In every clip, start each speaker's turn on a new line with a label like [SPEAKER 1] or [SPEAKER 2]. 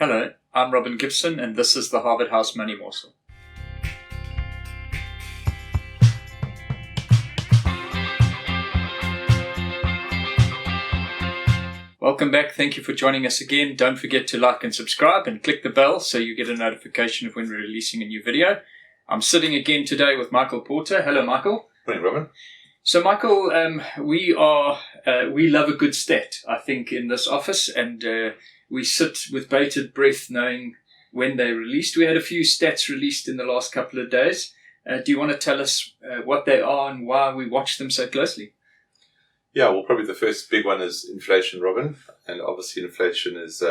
[SPEAKER 1] Hello, I'm Robin Gibson, and this is the Harvard House Money Morsel. Welcome back. Thank you for joining us again. Don't forget to like and subscribe and click the bell so you get a notification of when we're releasing a new video. I'm sitting again today with Michael Porter. Hello, Michael.
[SPEAKER 2] Morning, Robin.
[SPEAKER 1] So, Michael, we love a good stat, I think, in this office, and we sit with bated breath knowing when they're released. We had a few stats released in the last couple of days. Do you want to tell us what they are and why we watch them so closely?
[SPEAKER 2] Yeah, well, probably the first big one is inflation, Robin. And obviously inflation is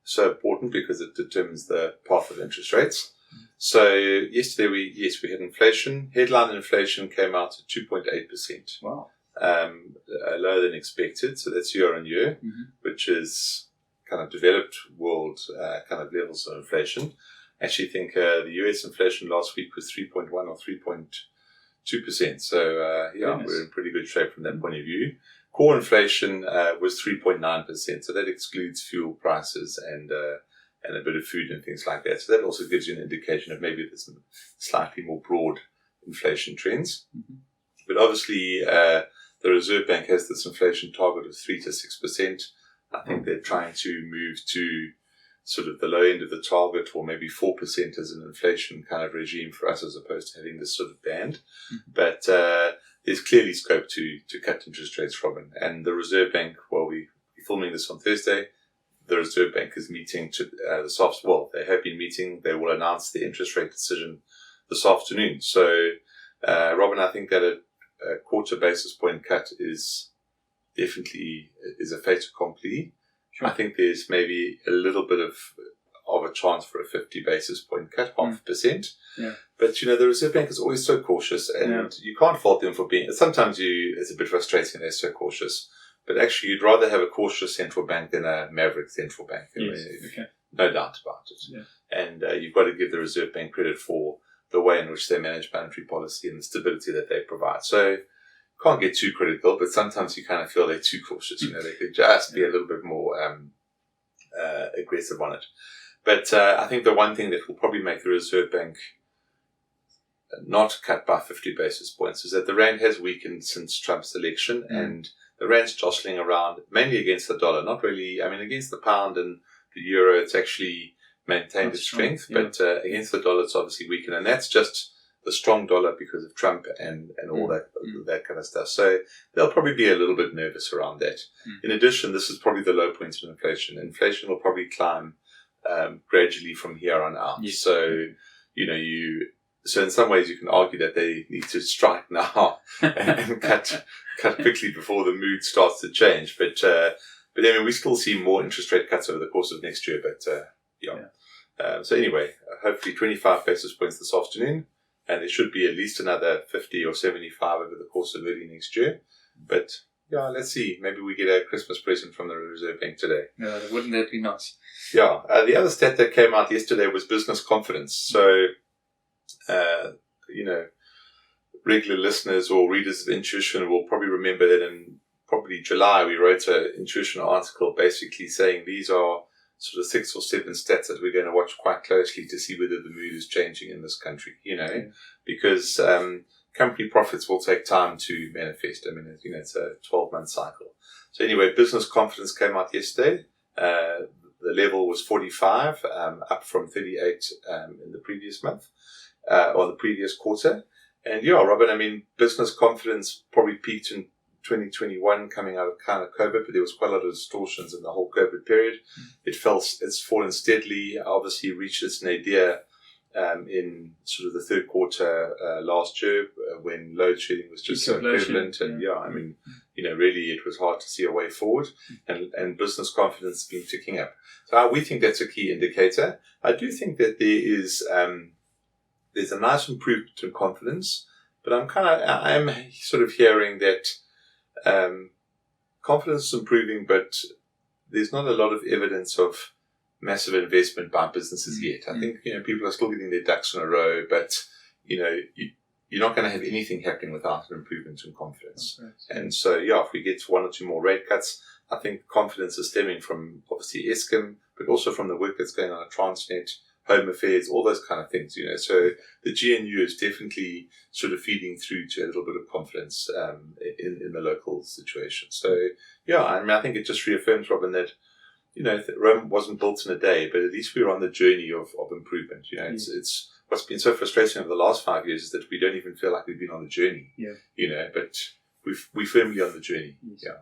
[SPEAKER 2] so important because it determines the path of interest rates. So yesterday we had inflation. Headline inflation came out at 2.8%.
[SPEAKER 1] Wow.
[SPEAKER 2] Lower than expected. So that's year on year, which is kind of developed world kind of levels of inflation. I actually think the US inflation last week was 3.1 or 3.2%. So we're in pretty good shape from that point of view. Core inflation was 3.9%. So that excludes fuel prices and a bit of food and things like that. So that also gives you an indication of maybe there's some slightly more broad inflation trends. But obviously, the Reserve Bank has this inflation target of 3 to 6%. I think they're trying to move to sort of the low end of the target, or maybe 4% as an inflation kind of regime for us, as opposed to having this sort of band. But there's clearly scope to cut interest rates, Robin. And the Reserve Bank, we're filming this on Thursday, the Reserve Bank is meeting they have been meeting. They will announce the interest rate decision this afternoon. So, Robin, I think that a quarter basis point cut is definitely a fait accompli. Sure. I think there's maybe a little bit of a chance for a 50 basis point cut, 0.5%. Yeah. But, the Reserve Bank is always so cautious, and you can't fault them for being, sometimes it's a bit frustrating they're so cautious. But actually, you'd rather have a cautious central bank than a maverick central bank.
[SPEAKER 1] Yes.
[SPEAKER 2] No doubt about it. Yeah. And you've got to give the Reserve Bank credit for the way in which they manage monetary policy and the stability that they provide. So, can't get too critical, but sometimes you kind of feel they're too cautious. They could just be a little bit more aggressive on it. But I think the one thing that will probably make the Reserve Bank not cut by 50 basis points is that the rand has weakened since Trump's election, and the rand's jostling around mainly against the dollar, not really. I mean, against the pound and the euro, it's actually maintained its strength, but against the dollar, it's obviously weakened, and that's just the strong dollar because of Trump and all that kind of stuff. So they'll probably be a little bit nervous around that. In addition, this is probably the low point in inflation. Inflation will probably climb gradually from here on out. Yes. So, so in some ways you can argue that they need to strike now and cut quickly before the mood starts to change. But I mean, we still see more interest rate cuts over the course of next year. But so anyway, hopefully 25 basis points this afternoon. And there should be at least another 50 or 75 over the course of early next year. But, let's see. Maybe we get a Christmas present from the Reserve Bank today.
[SPEAKER 1] Yeah, wouldn't that be nice?
[SPEAKER 2] Yeah. The other stat that came out yesterday was business confidence. So, regular listeners or readers of Intuition will probably remember that in probably July, we wrote an Intuition article basically saying these are sort of 6 or 7 stats that we're going to watch quite closely to see whether the mood is changing in this country, because company profits will take time to manifest. I mean, it's a 12-month cycle. So anyway, business confidence came out yesterday. The level was 45, up from 38 in the previous month, or the previous quarter. And Robin, I mean, business confidence probably peaked in 2021 coming out of kind of COVID, but there was quite a lot of distortions in the whole COVID period. It's fallen steadily, obviously reached its nadir in sort of the third quarter last year when load shedding was just so prevalent. And really it was hard to see a way forward, and business confidence has been ticking up. So we think that's a key indicator. I do think that there's a nice improvement in confidence, but I'm sort of hearing that confidence is improving, but there's not a lot of evidence of massive investment by businesses yet. I think, people are still getting their ducks in a row, but, you're not going to have anything happening without an improvement in confidence. Okay. And so, if we get 1 or 2 more rate cuts, I think confidence is stemming from obviously Eskom, but also from the work that's going on at Transnet, Home Affairs, all those kind of things, So the GNU is definitely sort of feeding through to a little bit of confidence in the local situation. So, yeah, I think it just reaffirms, Robin, that, that Rome wasn't built in a day, but at least we're on the journey of improvement. It's what's been so frustrating over the last 5 years is that we don't even feel like we've been on the journey. But we're firmly on the journey.
[SPEAKER 1] Yes.
[SPEAKER 2] Yeah.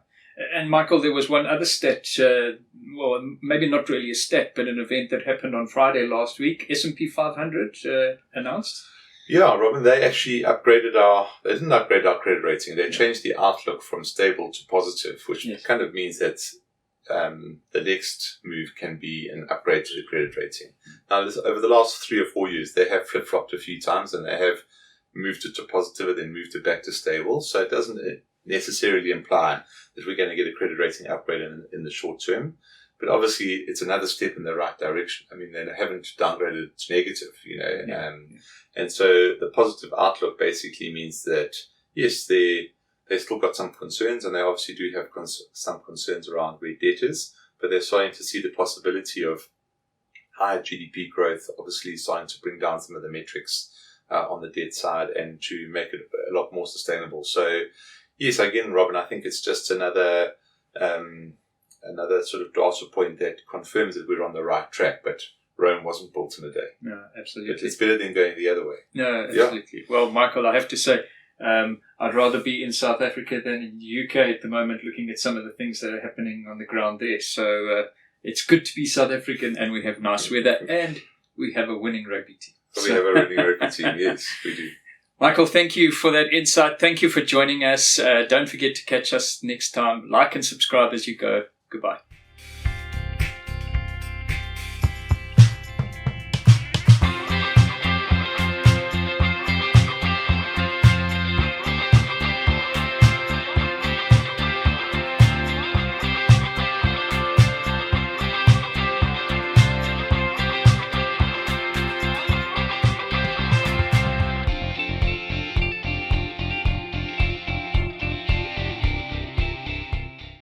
[SPEAKER 1] And Michael, there was one other stat, well, maybe not really a stat, but an event that happened on Friday last week. S&P 500 announced.
[SPEAKER 2] Yeah, Robin, they actually they didn't upgrade our credit rating. They changed the outlook from stable to positive, which kind of means that the next move can be an upgrade to the credit rating. Now, over the last 3 or 4 years, they have flip-flopped a few times, and they have moved it to positive and then moved it back to stable. So it doesn't necessarily imply that we're going to get a credit rating upgrade in the short term. But obviously, it's another step in the right direction. I mean, they haven't downgraded to negative, And so the positive outlook basically means that, yes, they still got some concerns, and they obviously do have some concerns around where debt is, but they're starting to see the possibility of higher GDP growth, obviously starting to bring down some of the metrics on the debt side and to make it a lot more sustainable. So, yes, again, Robin, I think it's just another sort of data point that confirms that we're on the right track, but Rome wasn't built in a day.
[SPEAKER 1] No, absolutely.
[SPEAKER 2] But it's better than going the other way.
[SPEAKER 1] No, absolutely. Yeah. Well, Michael, I have to say, I'd rather be in South Africa than in the UK at the moment, looking at some of the things that are happening on the ground there. So it's good to be South African, and we have nice weather, and we have a winning rugby team.
[SPEAKER 2] We have a winning rugby team, yes, we do.
[SPEAKER 1] Michael, thank you for that insight. Thank you for joining us. Don't forget to catch us next time. Like and subscribe as you go. Goodbye.